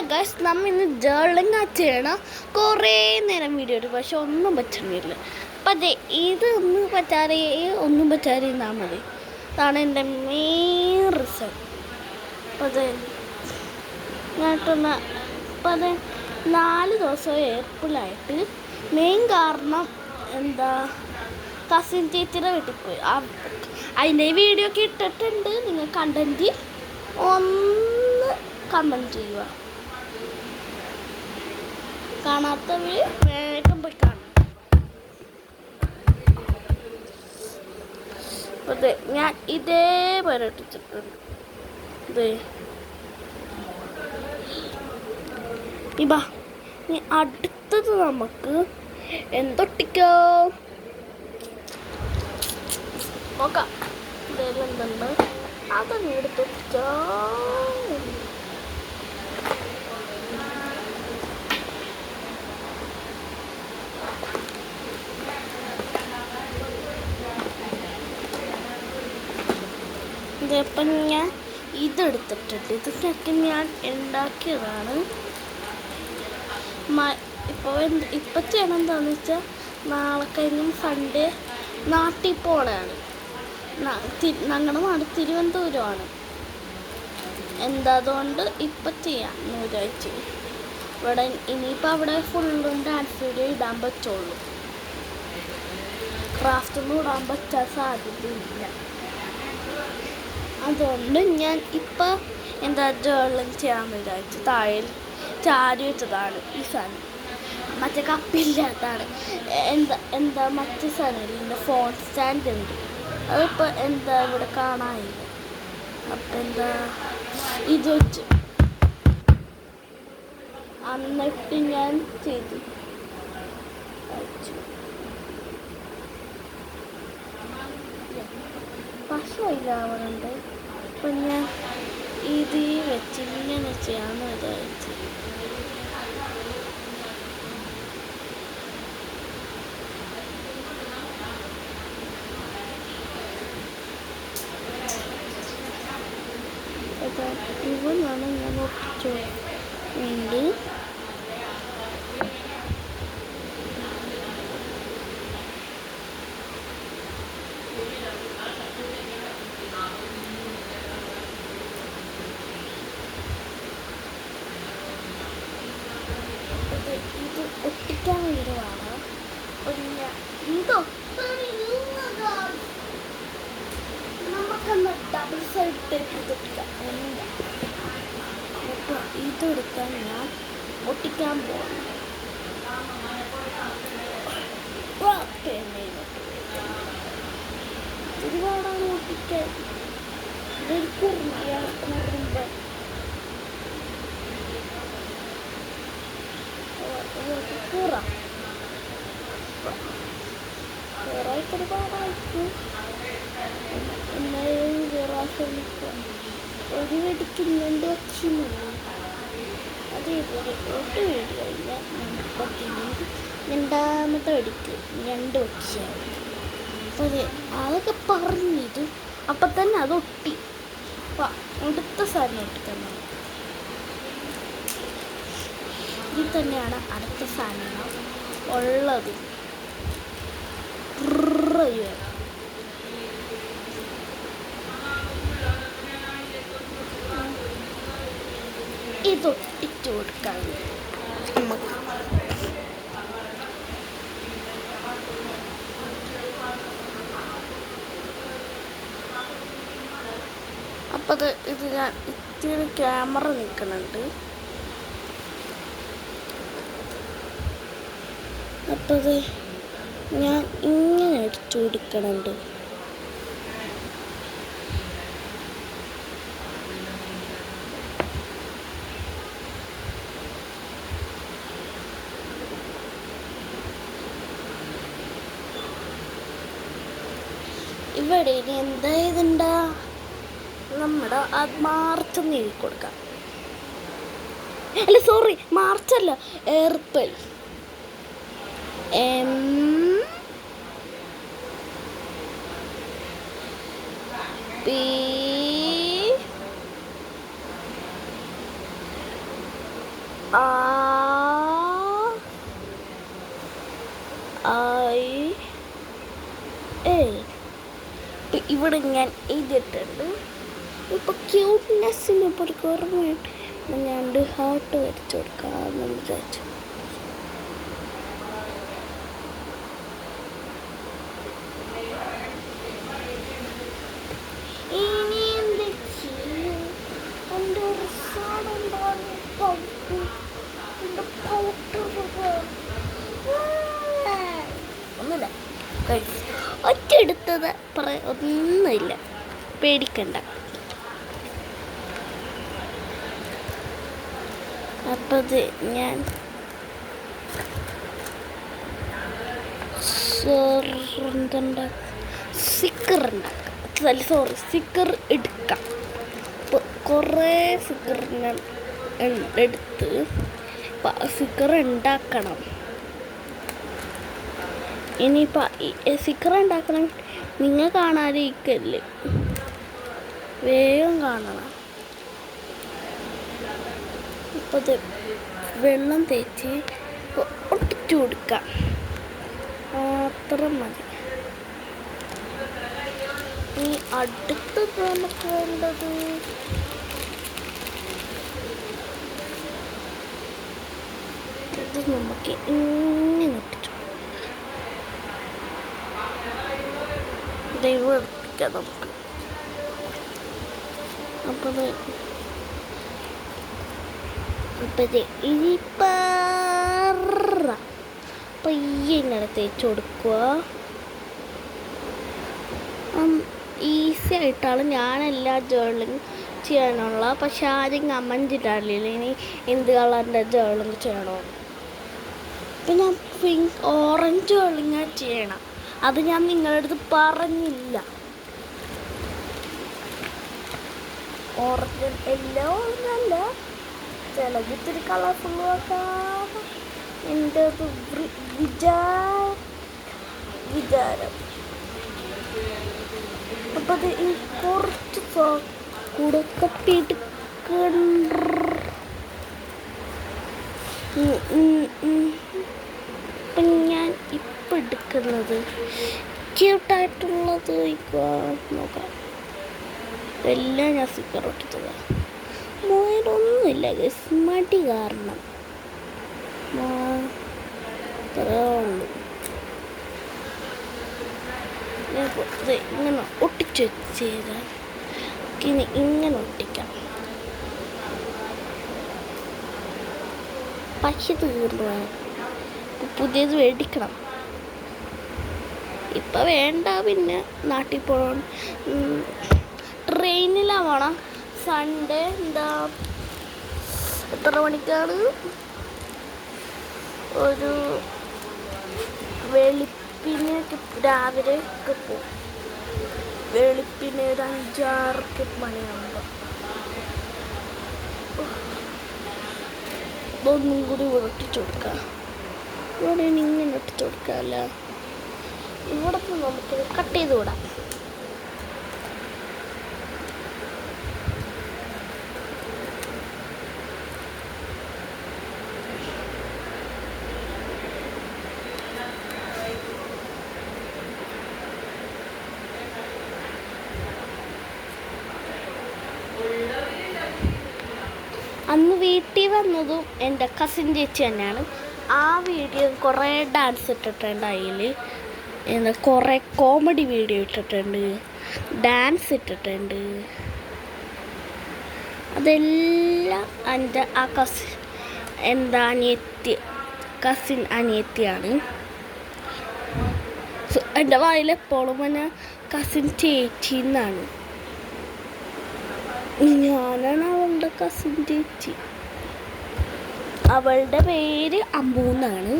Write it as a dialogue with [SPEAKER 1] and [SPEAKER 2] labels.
[SPEAKER 1] Guys നമ്മ ഇന്ന് ജേർലിംഗ് ചെയ്യണം. കുറേ നേരം വീഡിയോ എടുക്കും, പക്ഷെ ഒന്നും പറ്റുന്നില്ല. അപ്പം അതെ, ഇതൊന്നും പറ്റാതെ ഒന്നും പറ്റാതെ ഇരുന്നാൽ മതി. അതാണ് എൻ്റെ മെയിൻ റീസൺ. അപ്പം അതെ ഞാനിട്ടൊന്ന് അപ്പം അതെ 4 ദിവസം ഏപ്രിലായിട്ട് മെയിൻ കാരണം എന്താ, കസിൻ ചേച്ചിയുടെ വീട്ടിൽ പോയി. അതിൻ്റെ വീഡിയോ ഒക്കെ ഇട്ടിട്ടുണ്ട്. നിങ്ങൾ കണ്ടെങ്കിൽ ഒന്ന് കമൻറ്റ് ചെയ്യുക. കാണാത്തവർ വേഗം പോയി കാണും. അതെ ഞാൻ ഇതേപോലെ ഇട്ടിട്ടുണ്ട്. ഇതേ ഇബാ ഇനി അടുത്തത് നമുക്ക് എന്തൊട്ടിക്കോ നോക്കാം. ഇതെല്ലാം എന്തുണ്ട് അതൊന്നും എടുത്തൊട്ടിച്ചോ. ഇതിപ്പം ഞാൻ ഇതെടുത്തിട്ടുണ്ട്. ഇതൊക്കെ ഞാൻ ഉണ്ടാക്കിയതാണ്. ഇപ്പം ചെയ്യണം എന്താണെന്ന് വെച്ചാൽ നാളെ കഴിഞ്ഞും സൺഡേ നാട്ടിൽ പോകണതാണ്. ഞങ്ങളുടെ നാട് തിരുവനന്തപുരമാണ്. അതുകൊണ്ട് ഇപ്പം ചെയ്യാം ഒരാഴ്ച ഇവിടെ. ഇനിയിപ്പോൾ അവിടെ ഫുള്ളും ഡാൻസ് വീഡിയോ ഇടാൻ പറ്റുള്ളൂ. ക്രാഫ്റ്റൊന്നും ഇടാൻ പറ്റാൻ സാധ്യതയില്ല. അതുകൊണ്ട് ഞാൻ ഇപ്പം ജേർലിംഗ് ചെയ്യാൻ വിചാരിച്ചു. താഴെ ചാരി വെച്ചതാണ് ഈ സാധനം. മറ്റേ കപ്പില്ലാത്തതാണ്. മറ്റേ സാധനം ഫോൺ സ്റ്റാൻഡ് ഉണ്ട്. അതിപ്പോൾ ഇവിടെ കാണാനില്ല. അപ്പം ഇത് വെച്ച് എന്നിട്ട് ഞാൻ ചെയ്തു പശുവില്ലാവുന്നുണ്ട്. അപ്പം ഞാൻ ഇത് വെച്ച് ഇങ്ങനെ ചെയ്യാമെന്ന് വിചാരിച്ചു. ഇവനാണ് ഞാൻ ഒട്ടിച്ചു ഉണ്ട്. ഇത് ഒട്ടിക്കാൻ വീടുവാണ്. പിന്നെ നമുക്കൊന്ന് ഡബിൾ സൈഡ് ടേപ്പ് ഒട്ടിക്കാം. ഇതെടുക്കാൻ ഞാൻ ഒട്ടിക്കാൻ പോകണം. ഒരുപാടാണ് ഒട്ടിക്കാൻ. ഇതൊരു കുറുമ്പ ഒരുപാടായിരിക്കും. ഒരു വെടിക്ക് 2 പക്ഷിയുള്ളൂ. അതേപോലെ ഒരു വെടി കഴിഞ്ഞാൽ രണ്ടാമത്തെ വെടിക്ക് 2 പക്ഷിയാണ്. അപ്പോൾ അതൊക്കെ പറഞ്ഞിട്ട് അപ്പം തന്നെ അതൊട്ടി. അടുത്ത സാധനം ഒട്ടിക്കാൻ ഇതിൽ തന്നെയാണ് അടുത്ത സാധനങ്ങൾ ഉള്ളത്. ഇതൊട്ടിച്ചു കൊടുക്കാൻ നമുക്ക് അപ്പം ഇത് ഞാൻ ഇത്തിരി ക്യാമറ നിൽക്കുന്നുണ്ട്. അപ്പം ഞാൻ ഇങ്ങനെ അടിച്ചു കൊടുക്കണുണ്ട്. ഇവിടെ ഇനി എന്താ നമ്മുടെ മാർച്ച് എഴുതി കൊടുക്കാം. അല്ല സോറി, മാർച്ചല്ല, ഏപ്രിൽ. ആ ഇവിടെ ഞാൻ എഴുതിയിട്ടുണ്ട്. ഇപ്പോൾ ക്യൂട്ട്നെസ്സിന് ഇപ്പോൾ ഒരു കുറവായിട്ട് ഞാൻ ഹാർട്ട് വരച്ചു കൊടുക്കാമെന്ന് വിചാരിച്ചു. ഇനി എന്ത് ചെയ്യും? എൻ്റെ ഒന്നുമില്ല, ഒറ്റെടുത്തത് ഒന്നുമില്ല, പേടിക്കണ്ട. അപ്പോൾ അത് ഞാൻ സ്റ്റിക്കർ എടുക്കാം. അപ്പോൾ കുറേ സ്റ്റിക്കർ ഞാൻ എടുത്ത് സ്റ്റിക്കർ ഉണ്ടാക്കണം. ഇനിയിപ്പോൾ സ്റ്റിക്കർ ഉണ്ടാക്കണം. നിങ്ങൾ കാണാതിരിക്കല്ലേ, വേഗം കാണണം. അപ്പോൾ അത് വെള്ളം തേച്ച് ഒട്ടിച്ചു കൊടുക്കാം, അത്ര മതി. ഈ അടുത്തത് നമുക്ക് വേണ്ടത് ഇത് നമുക്ക് ഇങ്ങനെ ഒട്ടിച്ചു ദൈവം ഒട്ടിക്കാം നമുക്ക്. അപ്പോൾ പയ്യെ ഇങ്ങനെ തേച്ച് കൊടുക്കുക. ഈസി ആയിട്ടാണ് ഞാൻ എല്ലാ ജേർണലിങ് ചെയ്യാനുള്ള. പക്ഷെ ആദ്യം കമൻറ്റ് ഇടാറില്ല ഇനി എന്ത് കളറിൻ്റെ ജേർണലിങ് ചെയ്യണോ. ഇപ്പം ഞാൻ ഓറഞ്ച് ജേർണലിങ് ചെയ്യണം, അത് ഞാൻ നിങ്ങളുടെ അടുത്ത് പറഞ്ഞില്ല. ഓറഞ്ച് എല്ലാം ഒന്നല്ല, ചിലത് ഇത്തിരി കളർഫുള്ളും ആക്കാം. എൻ്റെ വിചാരം. അപ്പം അത് കുറച്ച് കൂടെ കട്ടിയെടുക്കണ്ട. അപ്പം ഞാൻ ഇപ്പം എടുക്കുന്നത് ക്യൂട്ടായിട്ടുള്ളത് നോക്കാം. എല്ലാം ഞാൻ സ്റ്റിക്കർ ഒട്ടിച്ചതാണ്. മോയിലൊന്നുമില്ല, മടി കാരണം അത്രേ ഉള്ളൂ. ഇങ്ങനെ ഒട്ടിച്ച് വെച്ചാൽ ഇനി ഇങ്ങനെ ഒട്ടിക്കാം. പശ തീർന്നു, പുതിയത് മേടിക്കണം. ഇപ്പം വേണ്ട, പിന്നെ നാട്ടിൽ പോകണം. ട്രെയിനിലാണ് പോകണം. സൺഡേ എത്ര മണിക്കാണ്? ഒരു വെളുപ്പിനൊക്കെ രാവിലെ ഒക്കെ പോകും. വെളുപ്പിന് ഒരു 5-6 മണിയാകുമ്പോൾ ഒന്നും കൂടി ഒട്ടിച്ചു കൊടുക്കാം. ഇവിടെ ഇങ്ങനെ ഒട്ടിച്ചു കൊടുക്കാമല്ല. ഇവിടെ നമുക്ക് കട്ട് ചെയ്ത് വിടാം. അന്ന് വീട്ടിൽ വന്നതും എൻ്റെ കസിൻ ചേച്ചി തന്നെയാണ്. ആ വീഡിയോ കുറേ ഡാൻസ് ഇട്ടിട്ടുണ്ട്, അതിൽ കുറേ കോമഡി വീഡിയോ ഇട്ടിട്ടുണ്ട്, ഡാൻസ് ഇട്ടിട്ടുണ്ട്. അതെല്ലാം എൻ്റെ ആ കസിൻ അനിയത്തിയാണ്. എൻ്റെ വായിലെപ്പോഴും എന്നെ കസിൻ ചേച്ചി എന്നാണ്. ഞാനാണ് അവളുടെ കസിൻ ചേച്ചി. അവളുടെ പേര് അമ്മൂന്നാണ്.